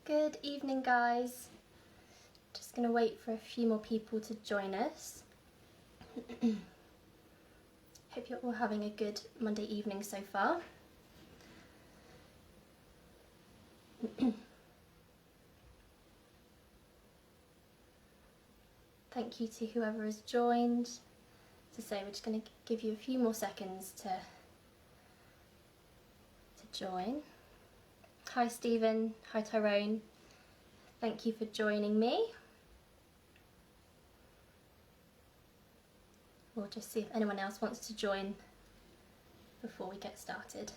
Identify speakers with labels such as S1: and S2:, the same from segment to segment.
S1: Good evening, guys. Just going to wait for a few more people to join us. Hope you're all having a good Monday evening so far. Thank you to whoever has joined. As I say, we're just going to give you a few more seconds to join. Hi Stephen, hi Tyrone. Thank you for joining me. We'll just see if anyone else wants to join before we get started.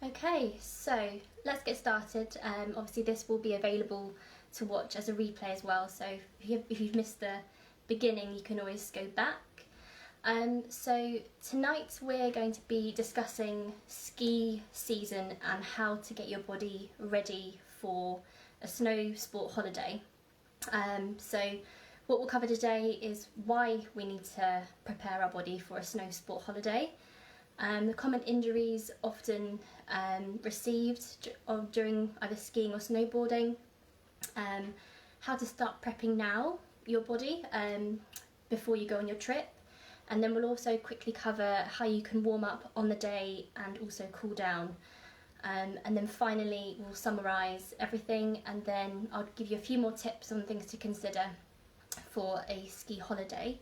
S1: Okay, so let's get started. Obviously this will be available to watch as a replay as well, so if you've missed the beginning you can always go back. So tonight we're going to be discussing ski season and how to get your body ready for a snow sport holiday. So what we'll cover today is why we need to prepare our body for a snow sport holiday, the common injuries often received during either skiing or snowboarding, how to start prepping now your body before you go on your trip, and then we'll also quickly cover how you can warm up on the day and also cool down. And then finally we'll summarise everything, and then I'll give you a few more tips on things to consider for a ski holiday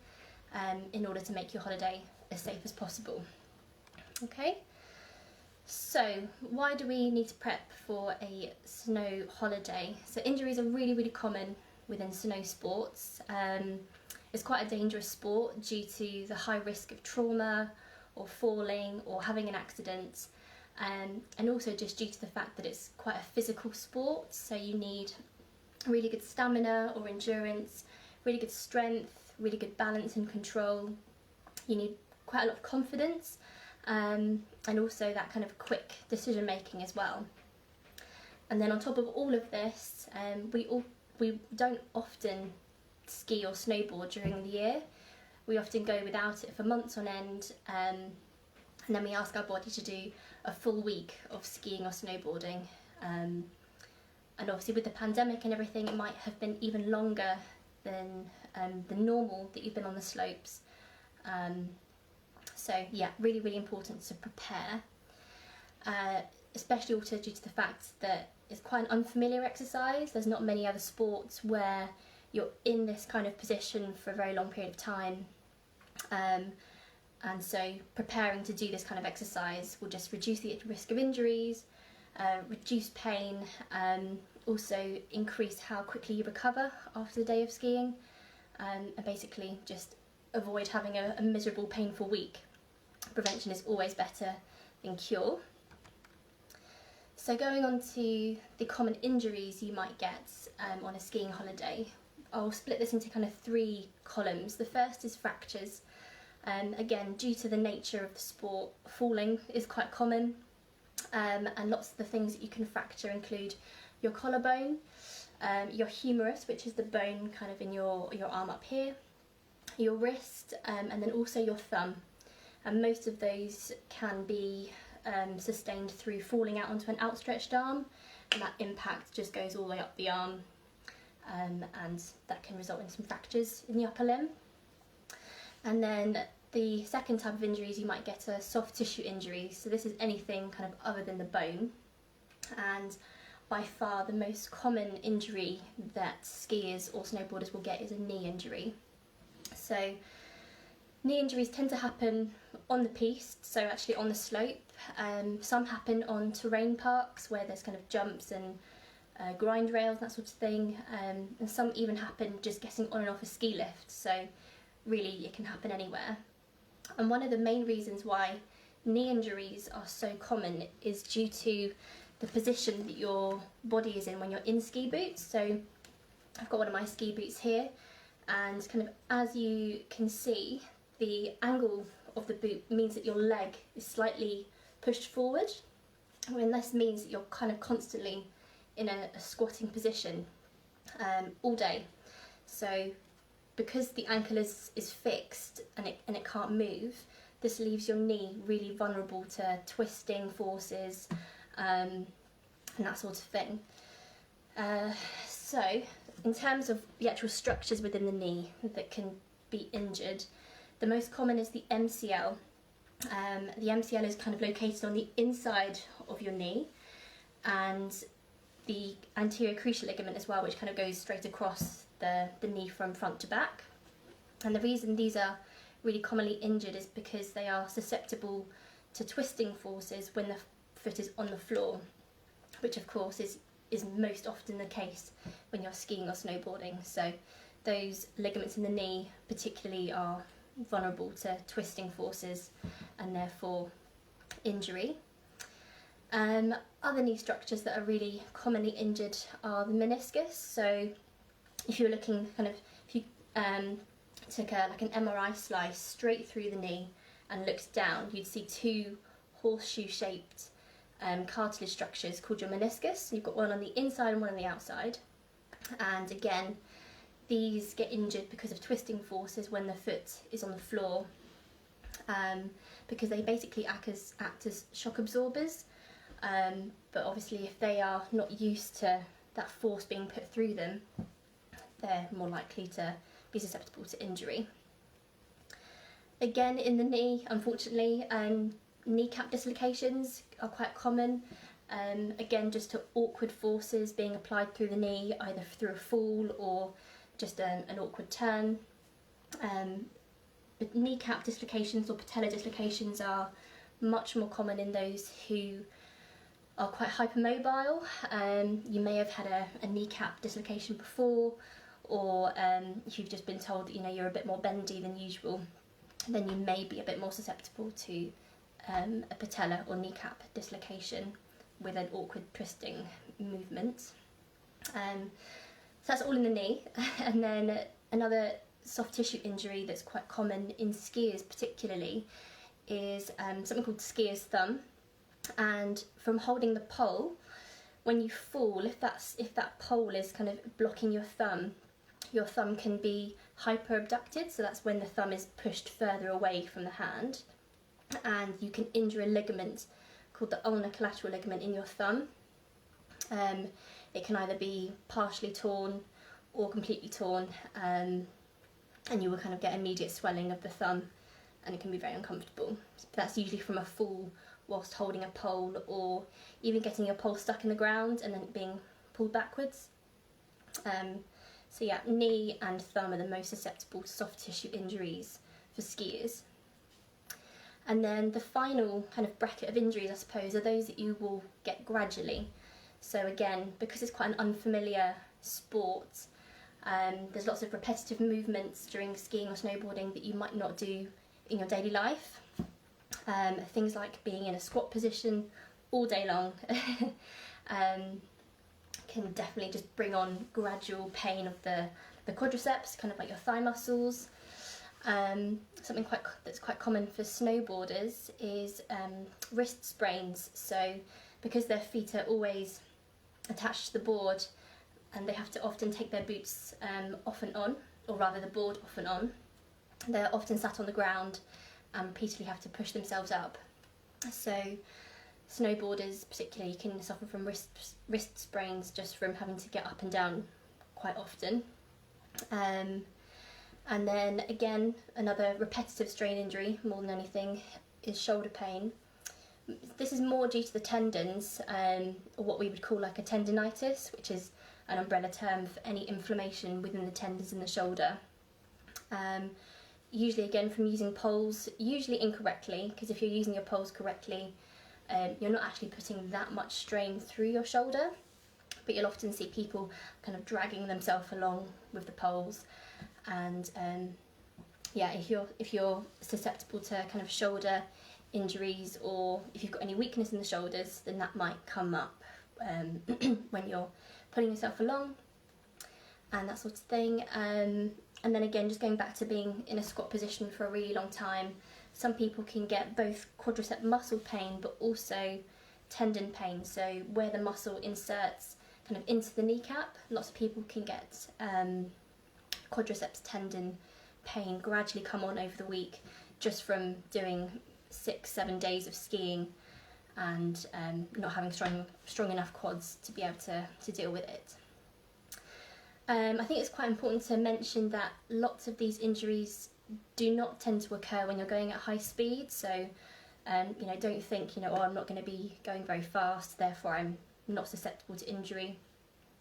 S1: in order to make your holiday as safe as possible. Okay, so why do we need to prep for a snow holiday? So injuries are really common within snow sports. It's quite a dangerous sport due to the high risk of trauma or falling or having an accident, and also just due to the fact that it's quite a physical sport, so you need really good stamina or endurance, really good strength, really good balance and control. You need quite a lot of confidence, and also that kind of quick decision making as well. And then on top of all of this, we don't often ski or snowboard during the year. We often go without it for months on end, and then we ask our body to do a full week of skiing or snowboarding. And obviously with the pandemic and everything, it might have been even longer than the normal that you've been on the slopes. So yeah, really important to prepare, especially also due to the fact that it's quite an unfamiliar exercise. There's not many other sports where you're in this kind of position for a very long period of time, and so preparing to do this kind of exercise will just reduce the risk of injuries, reduce pain, also increase how quickly you recover after the day of skiing, and basically just avoid having a miserable, painful week. Prevention is always better than cure. So going on to the common injuries you might get on a skiing holiday, I'll split this into kind of three columns. The first is fractures. Again, due to the nature of the sport, falling is quite common, and lots of the things that you can fracture include your collarbone, your humerus, which is the bone kind of in your arm up here, your wrist, and then also your thumb. And most of those can be sustained through falling out onto an outstretched arm, and that impact just goes all the way up the arm, and that can result in some fractures in the upper limb. And then the second type of injuries you might get are soft tissue injuries. So this is anything kind of other than the bone, and by far the most common injury that skiers or snowboarders will get is a knee injury. So knee injuries tend to happen on the piste, so actually on the slope. Some happen on terrain parks where there's kind of jumps and grind rails, that sort of thing, and some even happen just getting on and off a ski lift, so really it can happen anywhere. And one of the main reasons why knee injuries are so common is due to the position that your body is in when you're in ski boots. So I've got one of my ski boots here, and kind of as you can see, the angle of the boot means that your leg is slightly pushed forward, and this means that you're kind of constantly in a squatting position all day. So because the ankle is fixed and it can't move, this leaves your knee really vulnerable to twisting forces and that sort of thing. So in terms of the actual structures within the knee that can be injured, the most common is the MCL. The MCL is kind of located on the inside of your knee, and the anterior cruciate ligament as well, which kind of goes straight across the knee from front to back. And the reason these are really commonly injured is because they are susceptible to twisting forces when the foot is on the floor, which of course is most often the case when you're skiing or snowboarding. So those ligaments in the knee particularly are vulnerable to twisting forces and therefore injury. Other knee structures that are really commonly injured are the meniscus. So if you're looking if you took like an MRI slice straight through the knee and looked down, you'd see two horseshoe-shaped cartilage structures called your meniscus. You've got one on the inside and one on the outside. And again, these get injured because of twisting forces when the foot is on the floor, because they basically act as shock absorbers. But obviously if they are not used to that force being put through them, they're more likely to be susceptible to injury. Again, in the knee, unfortunately, kneecap dislocations are quite common. Again, just to awkward forces being applied through the knee, either through a fall or just an awkward turn. But kneecap dislocations or patella dislocations are much more common in those who are quite hypermobile. You may have had a kneecap dislocation before, or if you've just been told that you're a bit more bendy than usual, then you may be a bit more susceptible to a patella or kneecap dislocation with an awkward twisting movement. So that's all in the knee. And then another soft tissue injury that's quite common in skiers particularly is something called skier's thumb. And from holding the pole, when you fall, if that pole is kind of blocking your thumb can be hyperabducted, so that's when the thumb is pushed further away from the hand, and you can injure a ligament called the ulnar collateral ligament in your thumb. It can either be partially torn or completely torn, and you will kind of get immediate swelling of the thumb, and it can be very uncomfortable. That's usually from a fall whilst holding a pole, or even getting your pole stuck in the ground and then being pulled backwards. So yeah, knee and thumb are the most susceptible to soft tissue injuries for skiers. And then the final kind of bracket of injuries, I suppose, are those that you will get gradually. So again, because it's quite an unfamiliar sport, there's lots of repetitive movements during skiing or snowboarding that you might not do in your daily life. Things like being in a squat position all day long can definitely just bring on gradual pain of the quadriceps, kind of like your thigh muscles. Something that's quite common for snowboarders is wrist sprains. So because their feet are always attached to the board and they have to often take their boots off and on, or rather the board off and on, they're often sat on the ground and repeatedly have to push themselves up. So snowboarders particularly can suffer from wrist sprains just from having to get up and down quite often. And then again, another repetitive strain injury more than anything is shoulder pain. This is more due to the tendons, or what we would call like a tendinitis, which is an umbrella term for any inflammation within the tendons in the shoulder. Usually again from using poles, usually incorrectly, because if you're using your poles correctly, you're not actually putting that much strain through your shoulder, but you'll often see people kind of dragging themselves along with the poles. And yeah, if you're susceptible to kind of shoulder injuries, or if you've got any weakness in the shoulders, then that might come up when you're pulling yourself along and that sort of thing. And then again, just going back to being in a squat position for a really long time, some people can get both quadricep muscle pain but also tendon pain. So where the muscle inserts kind of into the kneecap, lots of people can get quadriceps tendon pain gradually come on over the week just from doing 6-7 days of skiing and not having strong enough quads to be able to deal with it. I think it's quite important to mention that lots of these injuries do not tend to occur when you're going at high speed, so don't think, oh, I'm not going to be going very fast, therefore I'm not susceptible to injury.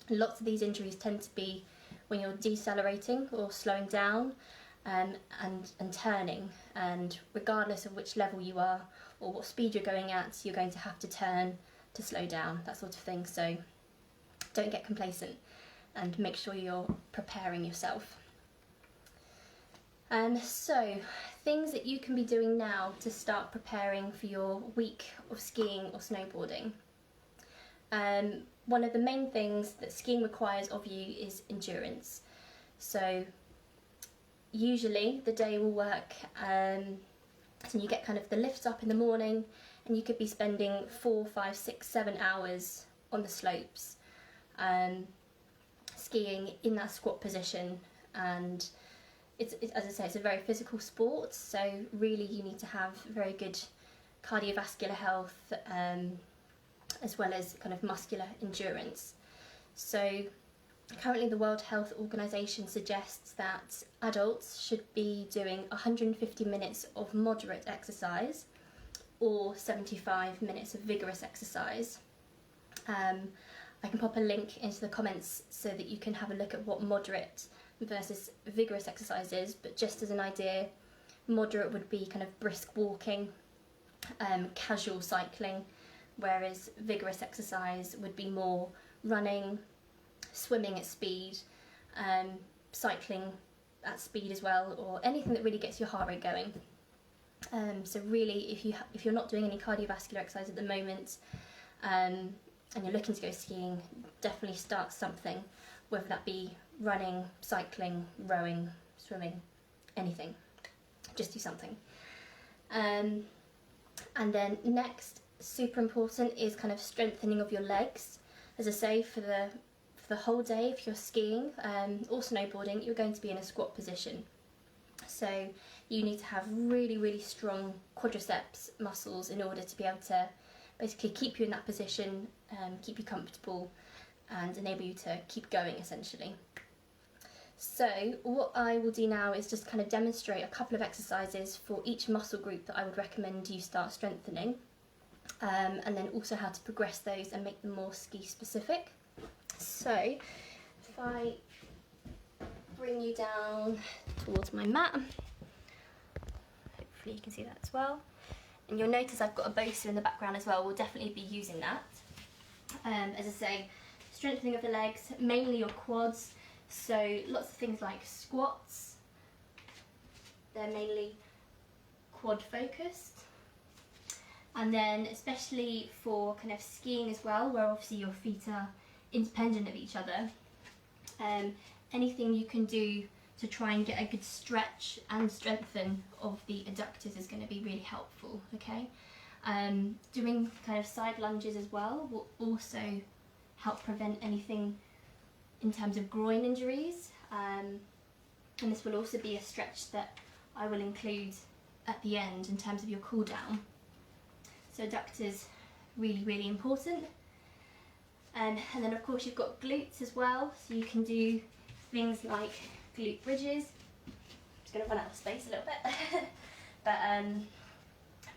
S1: Lots of these injuries tend to be when you're decelerating or slowing down and turning, and regardless of which level you are or what speed you're going at, you're going to have to turn to slow down, that sort of thing. So don't get complacent and make sure you're preparing yourself. So things that you can be doing now to start preparing for your week of skiing or snowboarding. One of the main things that skiing requires of you is endurance. So usually the day will work, so you get kind of the lifts up in the morning, and you could be spending 4, 5, 6, 7 hours on the slopes, skiing in that squat position. And it's, as I say, it's a very physical sport, so really you need to have very good cardiovascular health, as well as kind of muscular endurance. So currently the World Health Organization suggests that adults should be doing 150 minutes of moderate exercise or 75 minutes of vigorous exercise. I can pop a link into the comments so that you can have a look at what moderate versus vigorous exercise is, but just as an idea, moderate would be kind of brisk walking, casual cycling, whereas vigorous exercise would be more running, swimming at speed, cycling at speed as well, or anything that really gets your heart rate going. So really, if you're not doing any cardiovascular exercise at the moment, and you're looking to go skiing, definitely start something, whether that be running, cycling, rowing, swimming, anything. Just do something. And then next, super important, is kind of strengthening of your legs. As I say, for the whole day, if you're skiing or snowboarding, you're going to be in a squat position. So you need to have really, really strong quadriceps muscles in order to be able to basically keep you in that position, keep you comfortable, and enable you to keep going, essentially. So what I will do now is just kind of demonstrate a couple of exercises for each muscle group that I would recommend you start strengthening, and then also how to progress those and make them more ski specific. So if I bring you down towards my mat, hopefully you can see that as well, and you'll notice I've got a Bosu in the background as well. We'll definitely be using that. As I say, strengthening of the legs, mainly your quads, so lots of things like squats, they're mainly quad focused. And then especially for kind of skiing as well, where obviously your feet are independent of each other, anything you can do to try and get a good stretch and strengthen of the adductors is going to be really helpful, okay? Doing kind of side lunges as well will also help prevent anything in terms of groin injuries, and this will also be a stretch that I will include at the end in terms of your cool down. So adductors, really, really important. And then of course you've got glutes as well, so you can do things like glute bridges. I'm just going to run out of space a little bit. But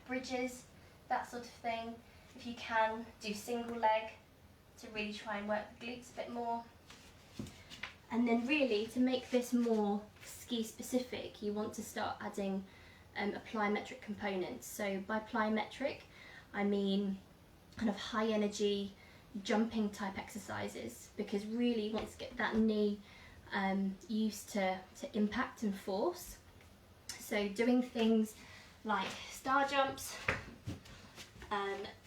S1: bridges, that sort of thing. If you can, do single leg to really try and work the glutes a bit more. And then really, to make this more ski specific, you want to start adding a plyometric component. So by plyometric, I mean kind of high energy jumping type exercises, because really you want to get that knee used to impact and force. So doing things like star jumps,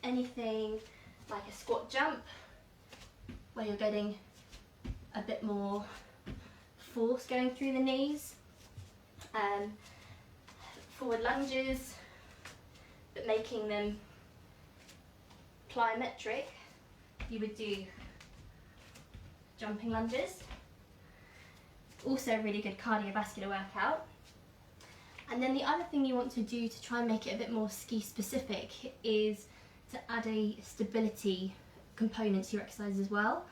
S1: anything like a squat jump, where you're getting a bit more force going through the knees, forward lunges, but making them plyometric. You would do jumping lunges, also a really good cardiovascular workout. And then the other thing you want to do to try and make it a bit more ski specific is to add a stability component to your exercise as well.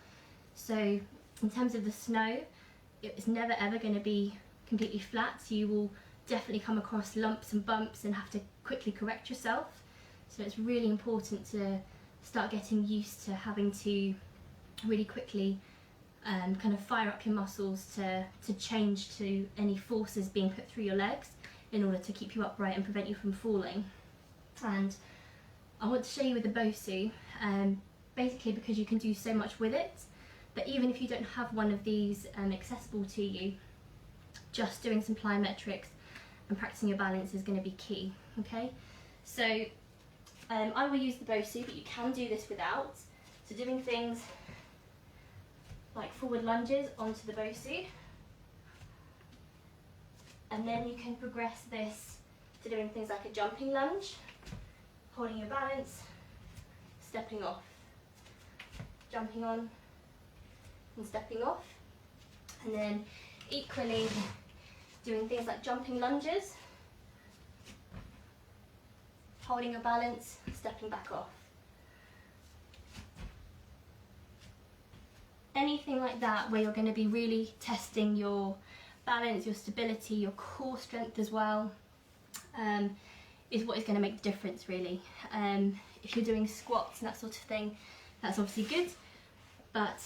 S1: So in terms of the snow, it's never ever going to be completely flat, so you will definitely come across lumps and bumps and have to quickly correct yourself. So it's really important to start getting used to having to really quickly kind of fire up your muscles to change to any forces being put through your legs in order to keep you upright and prevent you from falling. And I want to show you with the Bosu, basically because you can do so much with it, but even if you don't have one of these accessible to you, just doing some plyometrics and practicing your balance is going to be key. Okay, so I will use the Bosu, but you can do this without. So doing things like forward lunges onto the Bosu, and then you can progress this to doing things like a jumping lunge, holding your balance, stepping off, jumping on and stepping off, and then equally doing things like jumping lunges, holding your balance, stepping back off. Anything like that where you're going to be really testing your balance, your stability, your core strength as well, is what is going to make the difference really. If you're doing squats and that sort of thing, that's obviously good, but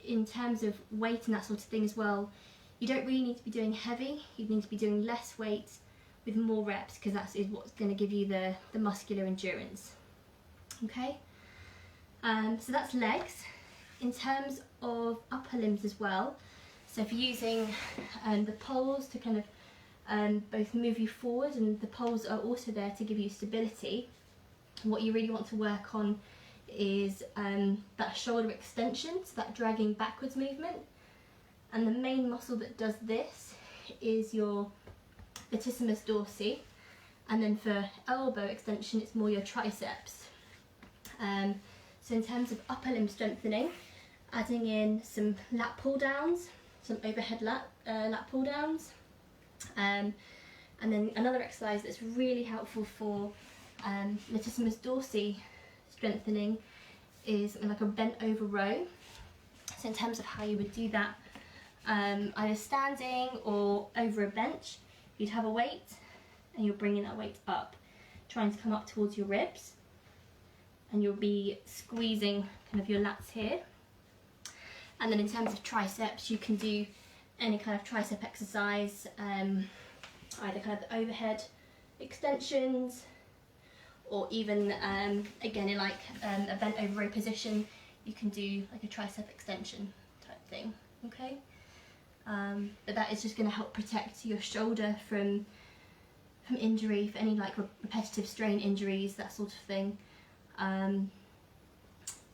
S1: in terms of weight and that sort of thing as well, you don't really need to be doing heavy. You need to be doing less weight with more reps, because that is what's going to give you the muscular endurance. Okay, so that's legs. In terms of upper limbs as well, so if you're using the poles to kind of both move you forward, and the poles are also there to give you stability, what you really want to work on is that shoulder extension, so that dragging backwards movement. And the main muscle that does this is your latissimus dorsi, and then for elbow extension it's more your triceps. So in terms of upper limb strengthening, adding in some lat pull downs, some overhead lat pull downs, and then another exercise that's really helpful for latissimus dorsi strengthening is something like a bent over row. So in terms of how you would do that, either standing or over a bench, you'd have a weight and you're bringing that weight up, trying to come up towards your ribs, and you'll be squeezing kind of your lats here. And then in terms of triceps, you can do any kind of tricep exercise, either kind of the overhead extensions, or even again in like a bent over row position, you can do like a tricep extension type thing. Okay, but that is just going to help protect your shoulder from injury, for any like repetitive strain injuries, that sort of thing.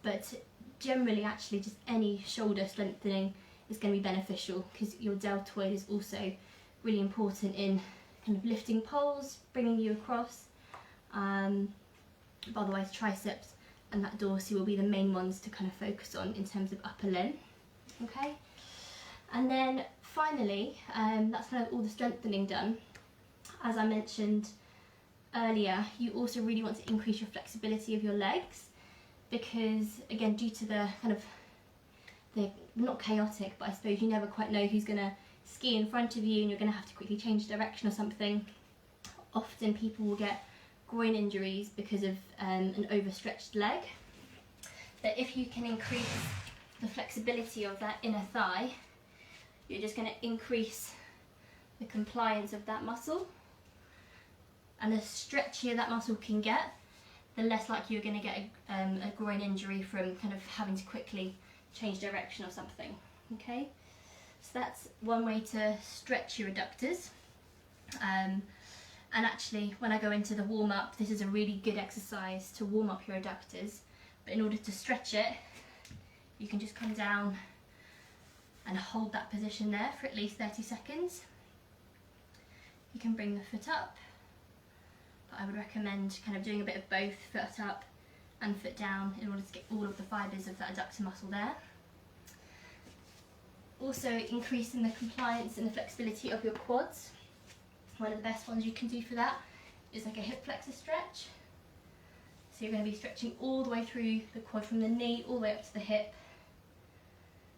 S1: But generally, actually, just any shoulder strengthening is going to be beneficial, because your deltoid is also really important in kind of lifting poles, bringing you across. But otherwise, triceps and that dorsi will be the main ones to kind of focus on in terms of upper limb. Okay, and then finally, that's kind of all the strengthening done. As I mentioned earlier, you also really want to increase your flexibility of your legs, because again, due to the kind of, they're not chaotic, but I suppose you never quite know who's going to ski in front of you and you're going to have to quickly change direction or something. Often people will get groin injuries because of an overstretched leg. But if you can increase the flexibility of that inner thigh, you're just going to increase the compliance of that muscle. And the stretchier that muscle can get, the less likely you're going to get a groin injury from kind of having to quickly change direction or something. Okay, so that's one way to stretch your adductors. And actually, when I go into the warm-up, this is a really good exercise to warm up your adductors. But in order to stretch it, you can just come down and hold that position there for at least 30 seconds. You can bring the foot up, but I would recommend kind of doing a bit of both, foot up and foot down, in order to get all of the fibres of that adductor muscle there. Also increasing the compliance and the flexibility of your quads. One of the best ones you can do for that is like a hip flexor stretch. So you're going to be stretching all the way through the quad from the knee all the way up to the hip.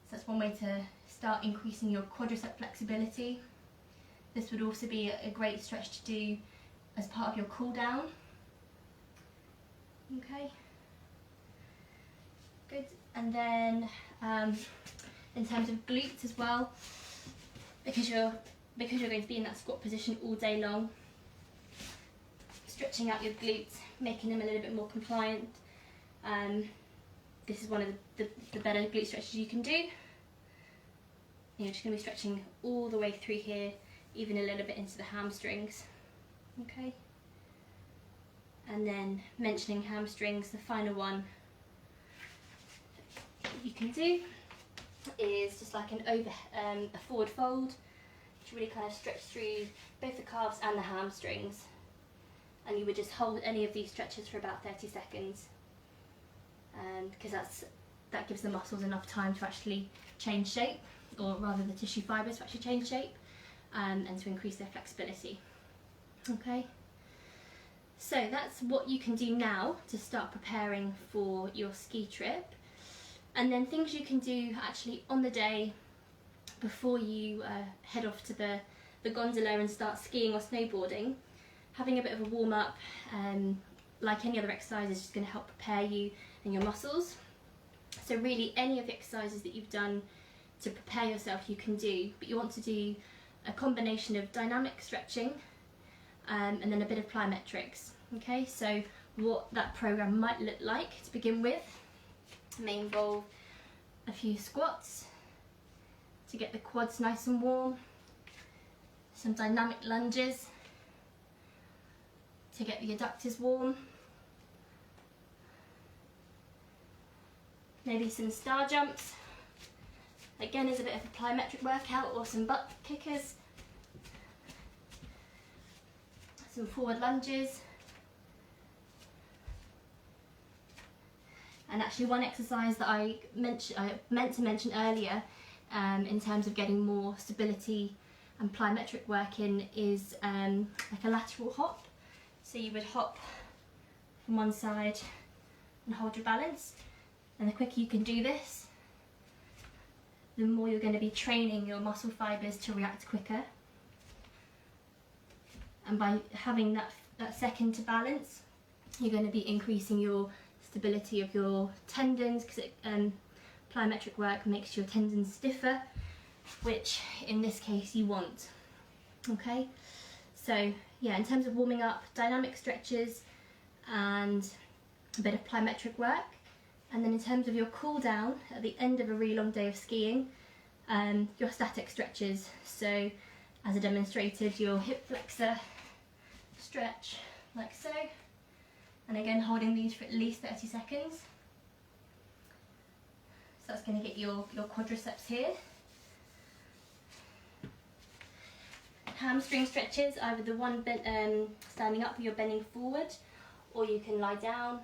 S1: So that's one way to start increasing your quadricep flexibility. This would also be a great stretch to do as part of your cool down. Okay, good. And then in terms of glutes as well, because you're going to be in that squat position all day long, stretching out your glutes, making them a little bit more compliant. This is one of the better glute stretches you can do. You're just going to be stretching all the way through here, even a little bit into the hamstrings. Okay. And then mentioning hamstrings, the final one you can do is just like a forward fold to really kind of stretch through both the calves and the hamstrings. And you would just hold any of these stretches for about 30 seconds, because that gives the muscles enough time to actually change shape, or rather the tissue fibres to actually change shape, and to increase their flexibility. Okay, so that's what you can do now to start preparing for your ski trip. And then things you can do actually on the day before you head off to the gondola and start skiing or snowboarding. Having a bit of a warm up, like any other exercise, is just going to help prepare you and your muscles. So really any of the exercises that you've done to prepare yourself you can do, but you want to do a combination of dynamic stretching and then a bit of plyometrics. Okay, so what that program might look like to begin with may involve a few squats to get the quads nice and warm, some dynamic lunges to get the adductors warm, maybe some star jumps, again as a bit of a plyometric workout, or some butt kickers, some forward lunges. And actually one exercise that I meant to mention earlier in terms of getting more stability and plyometric work in is like a lateral hop. So you would hop from one side and hold your balance, and the quicker you can do this, the more you're going to be training your muscle fibres to react quicker. And by having that second to balance, you're going to be increasing your stability of your tendons, because plyometric work makes your tendons stiffer, which in this case you want. Okay, so yeah, in terms of warming up, dynamic stretches and a bit of plyometric work. And then in terms of your cool down at the end of a really long day of skiing, your static stretches. So as I demonstrated, your hip flexor stretch like so, and again holding these for at least 30 seconds. So that's going to get your quadriceps here. Hamstring stretches, either the one standing up where you're bending forward, or you can lie down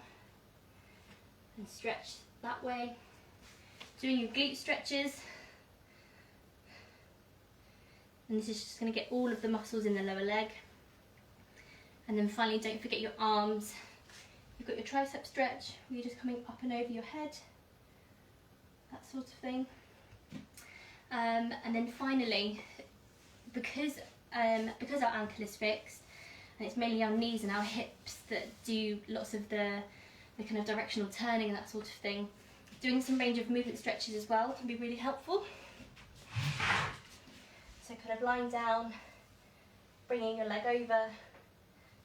S1: and stretch that way. Doing your glute stretches, and this is just going to get all of the muscles in the lower leg. And then finally, don't forget your arms. You've got your tricep stretch, where you're just coming up and over your head, that sort of thing. And then finally, because our ankle is fixed, and it's mainly our knees and our hips that do lots of the kind of directional turning and that sort of thing, doing some range of movement stretches as well can be really helpful. So kind of lying down, bringing your leg over,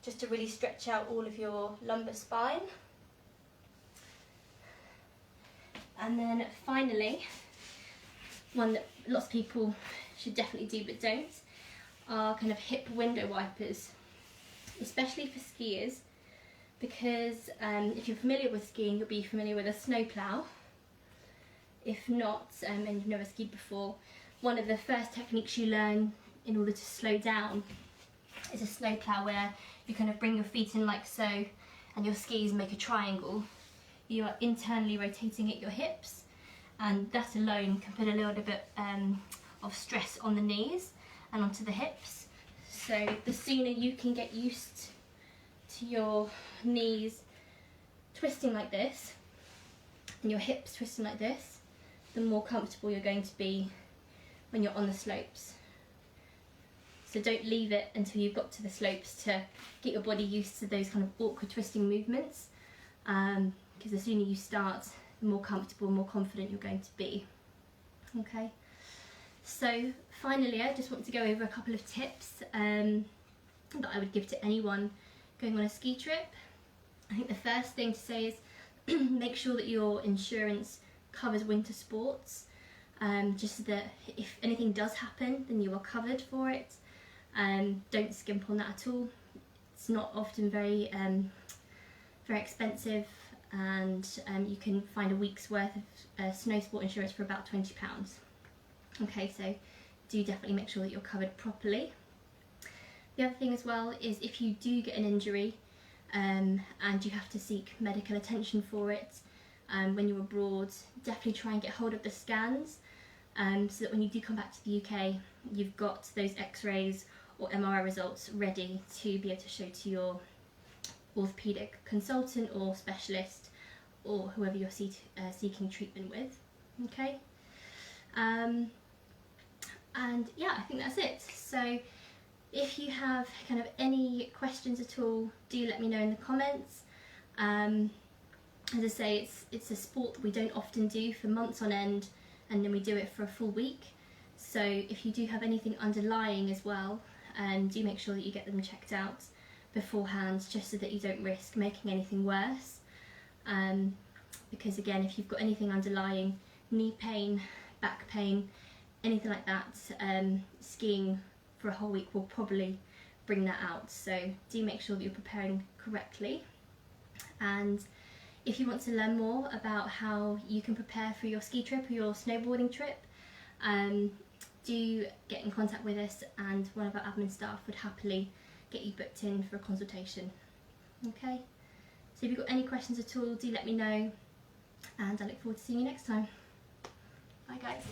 S1: just to really stretch out all of your lumbar spine. And then finally, one that lots of people should definitely do but don't, are kind of hip window wipers, especially for skiers, because if you're familiar with skiing, you'll be familiar with a snowplow. If not, and you've never skied before, one of the first techniques you learn in order to slow down is a snowplow, where you kind of bring your feet in like so, and your skis make a triangle. You are internally rotating at your hips, and that alone can put a little bit of stress on the knees and onto the hips. So the sooner you can get used to your knees twisting like this and your hips twisting like this, the more comfortable you're going to be when you're on the slopes. So don't leave it until you've got to the slopes to get your body used to those kind of awkward twisting movements, because the sooner you start, the more comfortable, more confident you're going to be. Okay, so finally I just want to go over a couple of tips that I would give to anyone going on a ski trip. I think the first thing to say is make sure that your insurance covers winter sports, just so that if anything does happen then you are covered for it. Don't skimp on that at all. It's not often very expensive, and you can find a week's worth of snow sport insurance for about £20. Okay, so do definitely make sure that you're covered properly. The other thing as well is if you do get an injury and you have to seek medical attention for it when you're abroad, definitely try and get hold of the scans, so that when you do come back to the UK, you've got those x-rays or MRI results ready to be able to show to your orthopaedic consultant or specialist or whoever you're seeking treatment with. Okay, and yeah, I think that's it. So if you have kind of any questions at all, do let me know in the comments. As I say, it's a sport that we don't often do for months on end, and then we do it for a full week. So if you do have anything underlying as well, do make sure that you get them checked out beforehand, just so that you don't risk making anything worse. Because again, if you've got anything underlying, knee pain, back pain, anything like that, skiing for a whole week will probably bring that out. So do make sure that you're preparing correctly. And if you want to learn more about how you can prepare for your ski trip or your snowboarding trip, do get in contact with us, and one of our admin staff would happily get you booked in for a consultation. Okay, so if you've got any questions at all, do let me know, and I look forward to seeing you next time. Bye guys.